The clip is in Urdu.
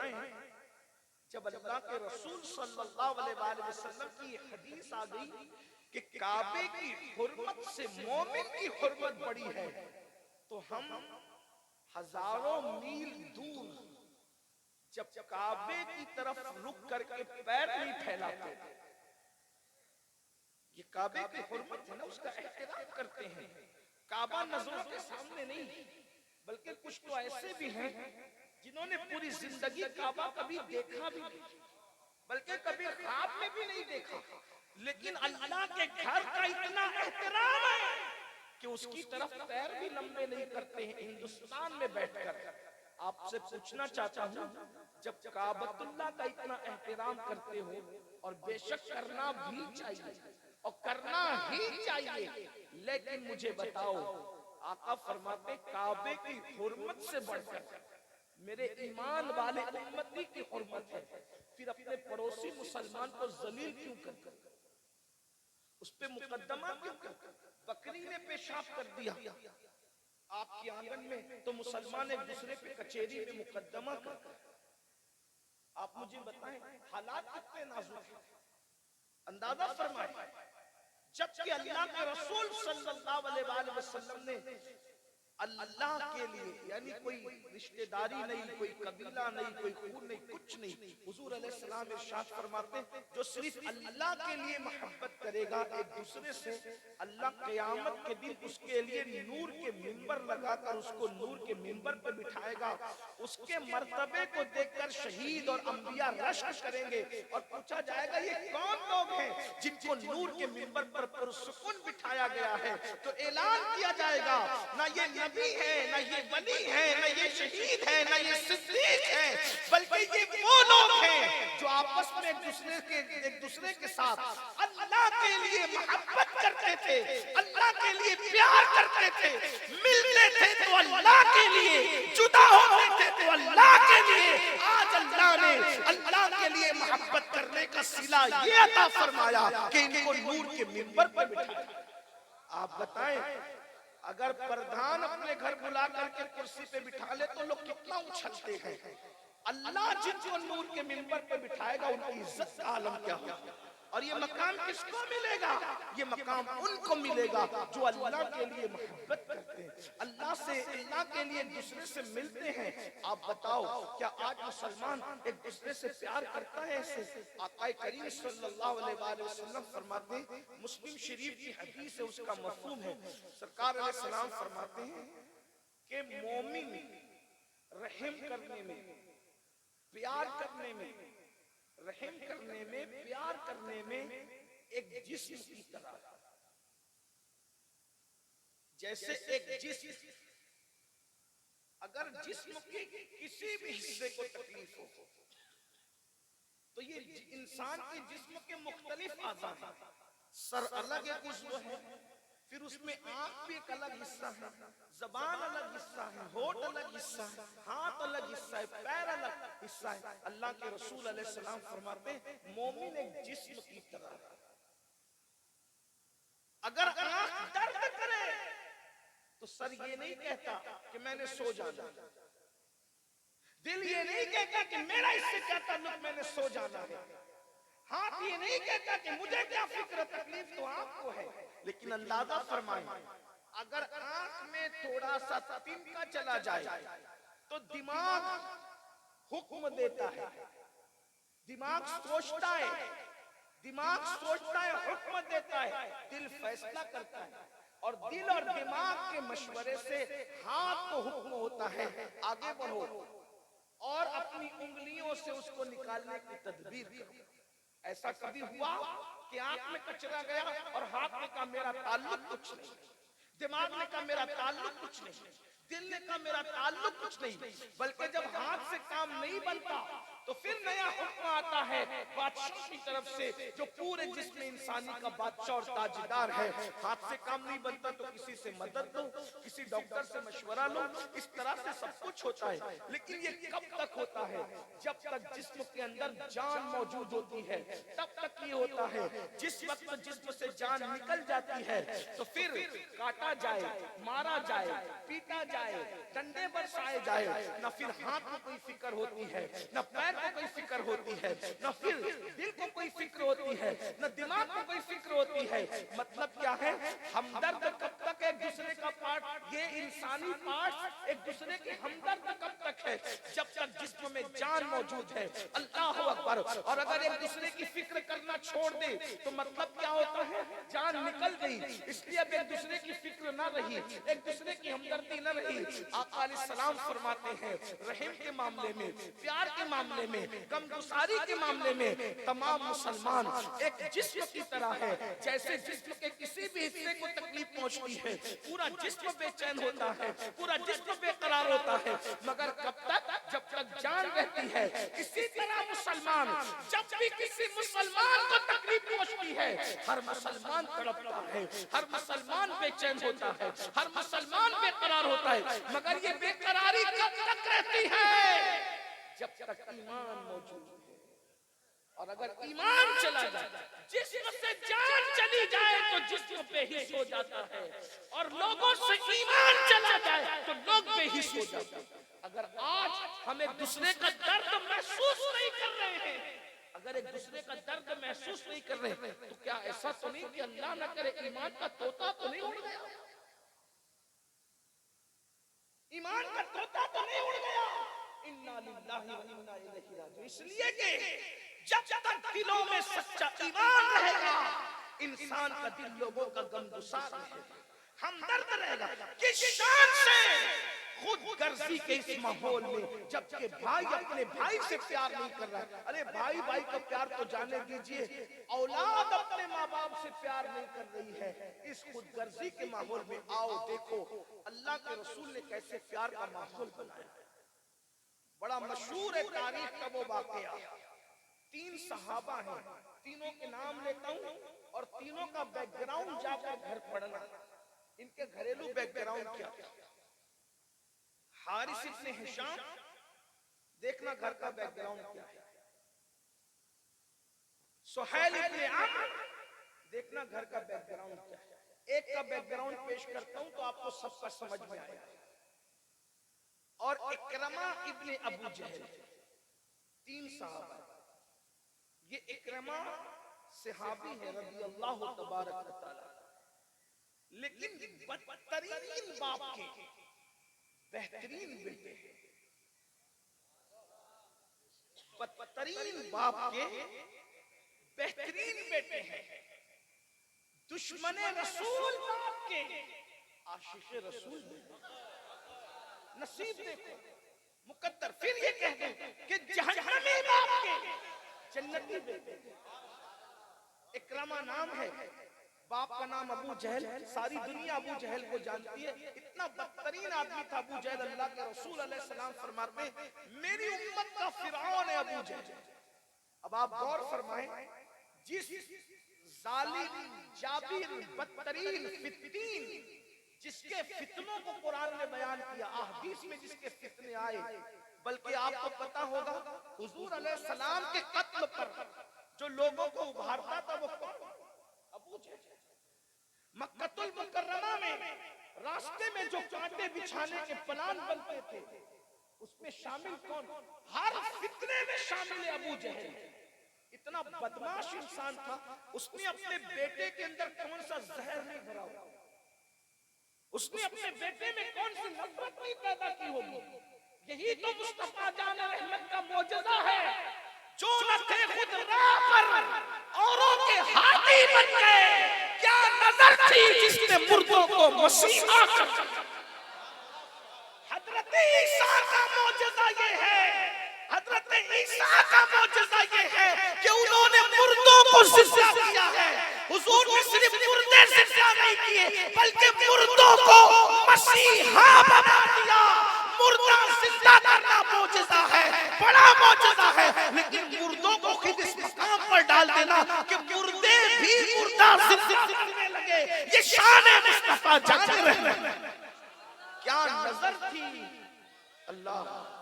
بتائیں جب اللہ کے رسول صلی اللہ علیہ وآلہ وسلم کی حدیث آ گئی کہ کعبے کی حرمت سے مومن کی حرمت بڑی ہے، تو ہم ہزاروں میل دور جب کعبے کی طرف رک کر کے پیر نہیں پھیلاتے، یہ کعبے کی حرمت ہے نا، اس کا احترام کرتے ہیں. کعبہ نظروں کے سامنے نہیں، بلکہ کچھ تو ایسے بھی ہیں جنہوں نے پوری زندگی کعبہ کبھی دیکھا بھی نہیں، بلکہ کبھی خواب میں بھی نہیں دیکھا، لیکن اللہ کے گھر کا اتنا احترام ہے کہ اس کی طرف پیر بھی لمبے نہیں کرتے ہیں. ہندوستان میں بیٹھ کر آپ سے پوچھنا چاہتا ہوں، جب کعبۃ اللہ کا اتنا احترام کرتے ہو، اور بے شک کرنا بھی چاہیے اور کرنا ہی چاہیے، لیکن مجھے بتاؤ، آقا فرماتے کعبے کی حرمت سے بڑھ کر میرے ایمان والے امتی کی حرمت ہے، پھر اپنے پڑوسی مسلمان کو ذلیل کیوں کرتے، اس پہ مقدمہ کیوں کرتے؟ بکری نے پیشاب کر دیا آپ کی آنگن میں تو مسلمان ایک دوسرے پہ کچہری میں مقدمہ کرتے. آپ مجھے بتائیں حالات کتنے نازک ہیں، اندازہ فرمائیں. جبکہ اللہ کے رسول صلی اللہ علیہ وآلہ وسلم نے اللہ کے لیے، یعنی کوئی رشتہ داری نہیں، کوئی قبیلہ نہیں، کوئی خون نہیں، کچھ نہیں، حضور علیہ السلام ارشاد فرماتے ہیں جو صرف اللہ کے لیے محبت کرے گا ایک دوسرے سے، اللہ قیامت کے دن اس کے لیے نور کے منبر لگا کر اس کو نور کے منبر پر بٹھائے گا. اس کے مرتبے کو دیکھ کر شہید اور انبیاء رشک کریں گے اور پوچھا جائے گا یہ کون لوگ ہیں جن کو نور کے منبر پر پرسکون بٹھایا گیا ہے؟ تو اعلان کیا جائے گا نہ یہ نبی ہے، نہ یہ ولی ہے، نہ یہ شہید ہے، نہ یہ صدیق ہے، بلکہ یہ وہ لوگ ہیں جو آپس میں ایک دوسرے کے ساتھ اللہ کے لیے محبت کرتے تھے، اللہ کے لیے پیار کرتے تھے، ملتے تھے تو اللہ کے لیے، جدا ہوتے تھے تو اللہ کے لیے. آج اللہ نے اللہ کے لیے محبت کرنے کا صلہ یہ عطا فرمایا کہ ان کو نور کے منبر پر بٹھایا. آپ بتائیں اگر پردھان اپنے گھر بلا کر کے کرسی پہ بٹھا لے تو لوگ کتنا اچھلتے ہیں. اللہ جن کو نور کے منبر پہ بٹھائے گا ان کی عزت کا عالم کیا ہوگا. اور یہ مقام کس کو ملے گا؟ یہ مقام ان کو ملے گا جو اللہ کے لیے محبت کرتے ہیں، اللہ سے، اللہ کے لیے ایک دوسرے سے ملتے ہیں. آپ بتاؤ کیا آج مسلمان ایک دوسرے سے پیار کرتا ہے ایسے؟ آقا کریم صلی اللہ علیہ وآلہ وسلم فرماتے ہیں، مسلم شریف کی حدیث ہے، اس کا مفہوم ہے، سرکار علیہ السلام فرماتے ہیں کہ مومن رحم کرنے میں، پیار کرنے میں، رحم کرنے میں، پیار کرنے میں ایک جسم کی طرح، جیسے ایک جسم اگر جسم کے کسی بھی حصے کو تکلیف ہو تو یہ انسان کے جسم کے مختلف اعضاء ہیں. سر الگ ایک عضو ہے، پھر اس میں آنکھ بھی ایک الگ حصہ ہے، زبان الگ حصہ ہے، ہونٹ الگ حصہ ہے، ہاتھ الگ حصہ ہے، پیر الگ حصہ ہے. اللہ کے رسول علیہ السلام فرماتے ہیں مومن ایک جسم کی طرح ہے. اگر آنکھ درد کرے تو سر یہ نہیں کہتا کہ میں نے سو جانا، دل یہ نہیں کہتا کہ میرا اس سے کیا تعلق، میں نے سو جانا ہے، ہاتھ یہ نہیں کہتا کہ مجھے کیا فکر، تکلیف تو آپ کو ہے. لیکن اندازہ فرمائیں اگر آنکھ میں تھوڑا سا تنکا چلا جائے تو دماغ حکم دیتا ہے، دماغ سوچتا ہے، دماغ سوچتا ہے، حکم دیتا ہے، دل فیصلہ کرتا ہے، اور دل اور دماغ کے مشورے سے ہاتھ کو حکم ہوتا ہے آگے بڑھو اور اپنی انگلیوں سے اس کو نکالنے کی تدبیر کرو. ایسا کبھی ہوا کہ آنکھ میں کچرا گیا اور ہاتھ نے کہا میرا تعلق کچھ نہیں، دماغ نے کہا میرا تعلق کچھ نہیں، دل نے کہا میرا تعلق کچھ نہیں، بلکہ جب ہاتھ سے کام نہیں بنتا تو پھر نیا حکم آتا ہے بادشاہ کی طرف سے جو پورے جسم انسانی کا بادشاہ اور تاجدار ہے. ہاتھ سے کام نہیں بنتا تو کسی سے مدد لو، کسی ڈاکٹر سے مشورہ لو، اس طرح سے سب کچھ ہوتا ہے. لیکن یہ کب تک ہوتا ہے؟ جب تک جسم کے اندر جان موجود ہوتی ہے تب تک یہ ہوتا ہے. جس وقت جسم سے جان نکل جاتی ہے تو پھر کاٹا جائے, مارا جائے, پیٹا جائے, ڈنڈے برسائے جائے, نہ پھر ہاتھ کو کوئی فکر ہوتی ہے, نہ پیر کو کوئی فکر ہوتی ہے, نہ پھر دل کو کوئی فکر ہوتی ہے, نہ دماغ کو کوئی فکر ہوتی ہے. مطلب کیا ہے؟ ہمدرد کب تک ایک دوسرے کا پارٹ, یہ انسانی پارٹ ایک دوسرے کے ہمدرد کب تک ہے؟ جب تک جسم میں جان موجود ہے. اللہ اکبر. اور اگر ایک دوسرے کی فکر کرنا چھوڑ دے تو مطلب کیا ہوتا ہے؟ جان نکل گئی. اس لیے اب ایک دوسرے کی فکر نہ رہی, ایک دوسرے کی ہمدردی نہ رہی. آقا علیہ السلام فرماتے ہیں رحم کے معاملے میں, پیار کے معاملے میں, غمگساری کے معاملے میں تمام مسلمان ایک جسم کی طرح ہے. جیسے جسم کے کسی بھی حصے کو تکلیف پہنچتی ہے پورا جسم بے چین ہوتا ہے, پورا جسم بے قرار ہوتا ہے, مگر کب تک؟ جب تک جان رہتی ہے. اسی طرح مسلمان جب بھی کسی مسلمان کو تکلیف پہنچتی ہے ہر مسلمان تڑپتا ہے, ہر مسلمان بے چین ہوتا ہے, ہر مسلمان بے قرار ہوتا ہے. مگر یہ بے قراری کب تک رہتی ہے؟ جب تک ایمان موجود ہے. اور اگر ایمان چلا جائے, جسم سے جان چلی جائے تو جسم بے حس ہو جاتا ہے, اور لوگوں سے ایمان چلا جائے تو لوگ بے حس ہو جاتے ہیں. اگر آج ہم ایک دوسرے کا درد محسوس نہیں کر رہے ہیں, اگر ایک دوسرے کا درد محسوس نہیں کر رہے ہیں تو کیا ایسا تو نہیں کہ اللہ نہ کرے ایمان کا طوطا تو نہیں اڑ گیا؟ ایمان کا طوطا تو نہیں اڑ گیا؟ انا للہ و انا الیہ راجعون. اس لیے کہ جب تک دلوں میں سچا ایمان رہے گا انسان کا دل لوگوں کا غمگسار رہے گا, ہمدرد رہے گا. کس شان سے خود غرضی کے اس ماحول میں جبکہ بھائی اپنے بھائی سے پیار نہیں کر رہا. ارے بھائی بھائی کا پیار تو جانے دیجئے, اولاد اپنے ماں باپ سے پیار نہیں کر رہی ہے. اس خود غرضی کے ماحول میں آؤ دیکھو اللہ کے رسول نے کیسے پیار کا ماحول بنایا. بڑا مشہور ہے تاریخ کا وہ واقعہ. 3 صحابہ ہیں, تینوں کے نام لیتا ہوں اور تینوں کا بیک گراؤنڈ جا کر گھر پڑھنا, ان کے گھریلو بیک گراؤنڈ کیا تھا. حارث ابن ہشام, دیکھنا گھر کا بیک گراؤنڈ کیا ہے. سہیل ابن عمرو, دیکھنا گھر کا بیک گراؤنڈ کیا ہے. ایک کا بیک گراؤنڈ پیش کرتا ہوں تو آپ کو سب کا سمجھ میں آئے گا. اور اکرمہ ابن ابو جہل, 3 صحابہ. یہ اکرمہ صحابی ہے رضی اللہ تبارک و تعالی, لیکن بدترین باپ کے بہترین بیٹے ہیں. بدترین باپ کے بہترین بیٹے ہیں. دشمن رسول باپ کے عاشق رسول بیٹے. نصیب دیکھو مقدر. پھر یہ کہہ دیں کہ جہنمی باپ کے جنتی بیٹے. اکرمہ نام ہے, باپ کا نام ابو جہل. ساری دنیا ابو جہل کو جانتی ہے. اتنا بدترین آدمی تھا ابو جہل. اللہ کے رسول علیہ السلام فرماتے ہیں میری امت کا فرعون ہے ابو جہل. اب آپ غور فرمائیں, جس ظالم جابر بدترین فتین جس کے فتنوں کو قرآن نے بیان کیا, احادیث میں جس کے فتنے آئے, بلکہ آپ کو پتا ہوگا حضور علیہ السلام کے قتل پر جو لوگوں کو ابھارتا تھا وہ کون؟ ابو جہل. مکۃ المکرمہ میں راستے میں جو کانٹے بچھانے کے پلان بنتے تھے اس میں شامل کون؟ ہر فتنے میں شامل ابو جہل. اتنا بدماش انسان تھا, اس نے اپنے بیٹے کے اندر کون سا زہر نہیں بھرا ہوا, اس نے اپنے بیٹے میں کون سی نفرت نہیں پیدا کی ہوگی. یہی تو مصطفیٰ جان رحمت کا معجزہ ہے, جو نہ تھے خود راہ پر اوروں کے ہاتھی بن گئے. کیا نظر تھی جس نے مردوں کو مسیحا کر. حضرت عیسیٰ کا معجزہ یہ ہے, حضرت عیسیٰ کا معجزہ یہ ہے کہ انہوں نے مردوں کو زندہ کیا ہے. حضور نے صرف مردے زندہ نہیں کیے بلکہ مردوں کو مسیحا بنا دیا. مردہ زندہ کرنا معجزہ ہے, بڑا معجزہ ہے, لیکن مردوں کو خود اس مقام پر ڈال دینا کہ مردے بھی مردہ زندہ کرنے لگے. یہ شان مصطفیٰ جان رہے. کیا نظر تھی. اللہ